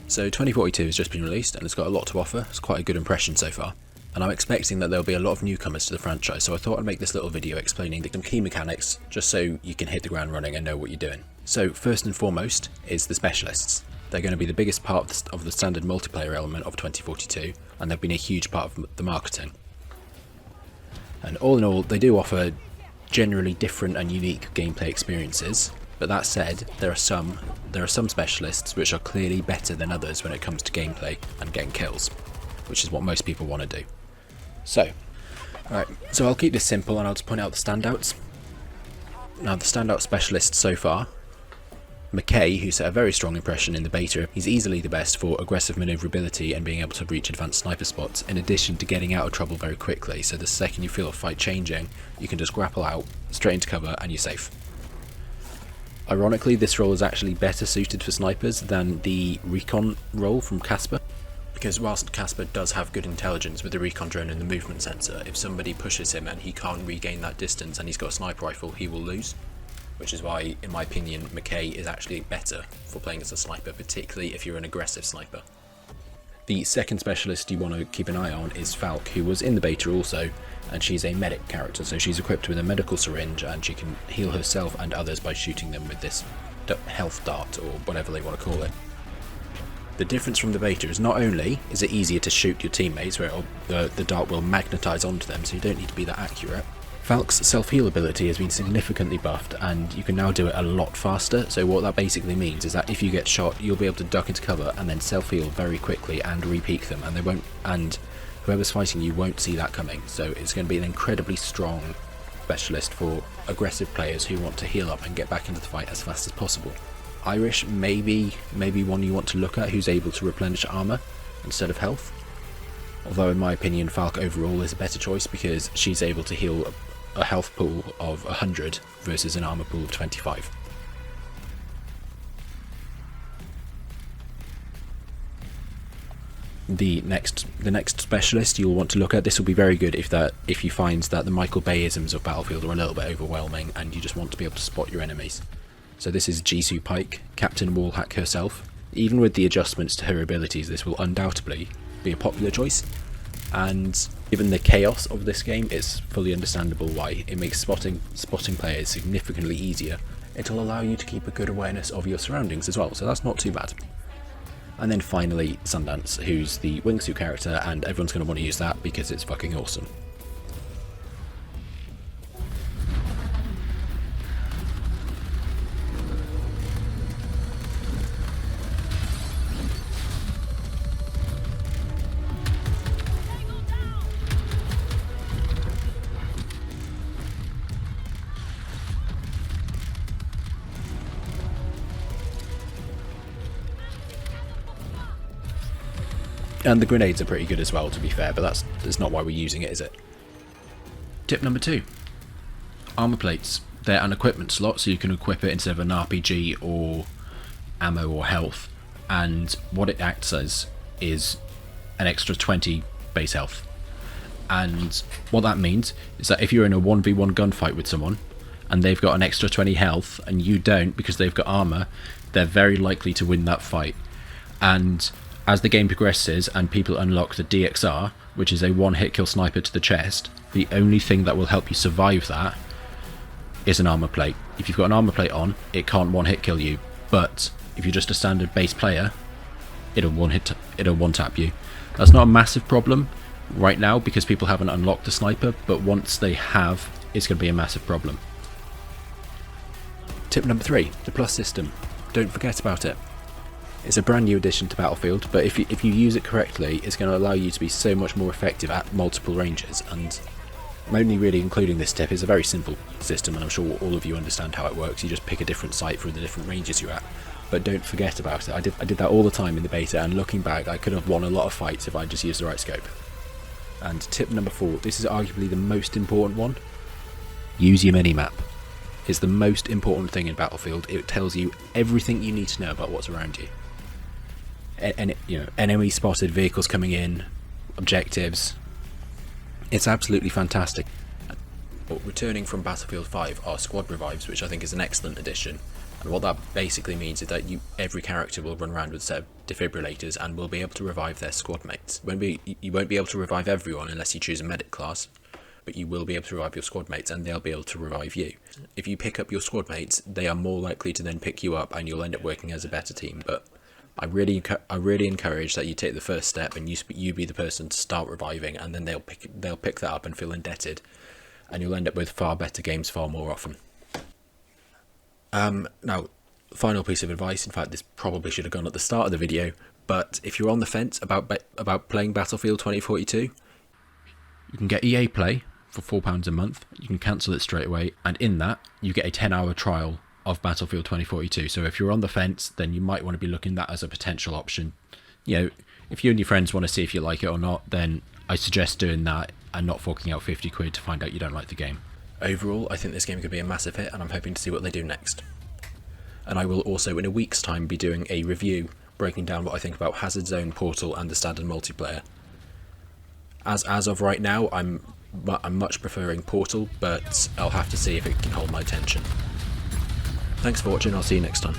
So 2042 has just been released and it's got a lot to offer. It's quite a good impression so far. And I'm expecting that there'll be a lot of newcomers to the franchise, so I thought I'd make this little video explaining some key mechanics just so you can hit the ground running and know what you're doing. So first and foremost is the specialists. They're going to be the biggest part of the standard multiplayer element of 2042, and they've been a huge part of the marketing. And all in all, they do offer generally different and unique gameplay experiences, but that said, there are some specialists which are clearly better than others when it comes to gameplay and getting kills, which is what most people want to do. So I'll keep this simple and I'll just point out the standouts. Now the standout specialists so far, McKay, who set a very strong impression in the beta, he's easily the best for aggressive manoeuvrability and being able to reach advanced sniper spots, in addition to getting out of trouble very quickly, so the second you feel a fight changing, you can just grapple out, straight into cover and you're safe. Ironically, this role is actually better suited for snipers than the recon role from Casper, because whilst Casper does have good intelligence with the recon drone and the movement sensor, if somebody pushes him and he can't regain that distance and he's got a sniper rifle, he will lose. Which is why, in my opinion, McKay is actually better for playing as a sniper, particularly if you're an aggressive sniper. The second specialist you want to keep an eye on is Falk, who was in the beta also, and she's a medic character, so she's equipped with a medical syringe and she can heal herself and others by shooting them with this health dart, or whatever they want to call it. The difference from the beta is not only is it easier to shoot your teammates, where the dart will magnetise onto them, so you don't need to be that accurate. Falk's self-heal ability has been significantly buffed, and you can now do it a lot faster, so what that basically means is that if you get shot, you'll be able to duck into cover and then self-heal very quickly and re-peek them, and whoever's fighting you won't see that coming, so it's going to be an incredibly strong specialist for aggressive players who want to heal up and get back into the fight as fast as possible. Irish maybe one you want to look at, who's able to replenish armour instead of health, although in my opinion Falk overall is a better choice because she's able to heal a health pool of 100 versus an armor pool of 25. The next specialist you'll want to look at, this will be very good if you find that the Michael Bay-isms of Battlefield are a little bit overwhelming and you just want to be able to spot your enemies. So this is Jisoo Pike, Captain Wallhack herself. Even with the adjustments to her abilities, this will undoubtedly be a popular choice, and given the chaos of this game, it's fully understandable why. It makes spotting players significantly easier. It'll allow you to keep a good awareness of your surroundings as well, so that's not too bad. And then finally Sundance, who's the wingsuit character, and everyone's going to want to use that because it's fucking awesome. And the grenades are pretty good as well, to be fair, but that's not why we're using it, is it? Tip number 2. Armour plates. They're an equipment slot, so you can equip it instead of an RPG or ammo or health, and what it acts as is an extra 20 base health. And what that means is that if you're in a 1v1 gunfight with someone, and they've got an extra 20 health, and you don't because they've got armour, they're very likely to win that fight. And as the game progresses and people unlock the DXR, which is a one-hit kill sniper to the chest, the only thing that will help you survive that is an armor plate. If you've got an armor plate on, it can't one-hit kill you, but if you're just a standard base player, it'll one-tap you. That's not a massive problem right now because people haven't unlocked the sniper, but once they have, it's going to be a massive problem. Tip number 3, the plus system. Don't forget about it. It's a brand new addition to Battlefield, but if you use it correctly, it's going to allow you to be so much more effective at multiple ranges, and I'm only really including this tip. It's a very simple system, and I'm sure all of you understand how it works. You just pick a different site for the different ranges you're at, but don't forget about it. I did that all the time in the beta, and looking back, I could have won a lot of fights if I just used the right scope. And tip number 4, this is arguably the most important one. Use your minimap. It's the most important thing in Battlefield. It tells you everything you need to know about what's around you. Enemy spotted, vehicles coming in, objectives. It's absolutely fantastic. But returning from Battlefield 5 are squad revives, which I think is an excellent addition. And what that basically means is that every character will run around with a set of defibrillators and will be able to revive their squad mates. You won't be able to revive everyone unless you choose a medic class, but you will be able to revive your squad mates and they'll be able to revive you. If you pick up your squad mates, they are more likely to then pick you up and you'll end up working as a better team. But I really encourage that you take the first step and you be the person to start reviving, and then they'll pick that up and feel indebted, and you'll end up with far better games far more often. Now, final piece of advice, in fact this probably should have gone at the start of the video, but if you're on the fence about playing Battlefield 2042, you can get EA Play for £4 a month, you can cancel it straight away, and in that you get a 10-hour trial of Battlefield 2042. So if you're on the fence, then you might want to be looking at that as a potential option. You know, if you and your friends want to see if you like it or not, then I suggest doing that and not forking out 50 quid to find out you don't like the game. Overall, I think this game could be a massive hit, and I'm hoping to see what they do next. And I will also, in a week's time, be doing a review breaking down what I think about Hazard Zone, Portal, and the standard multiplayer. As of right now, I'm much preferring Portal, but I'll have to see if it can hold my attention. Thanks for watching, I'll see you next time.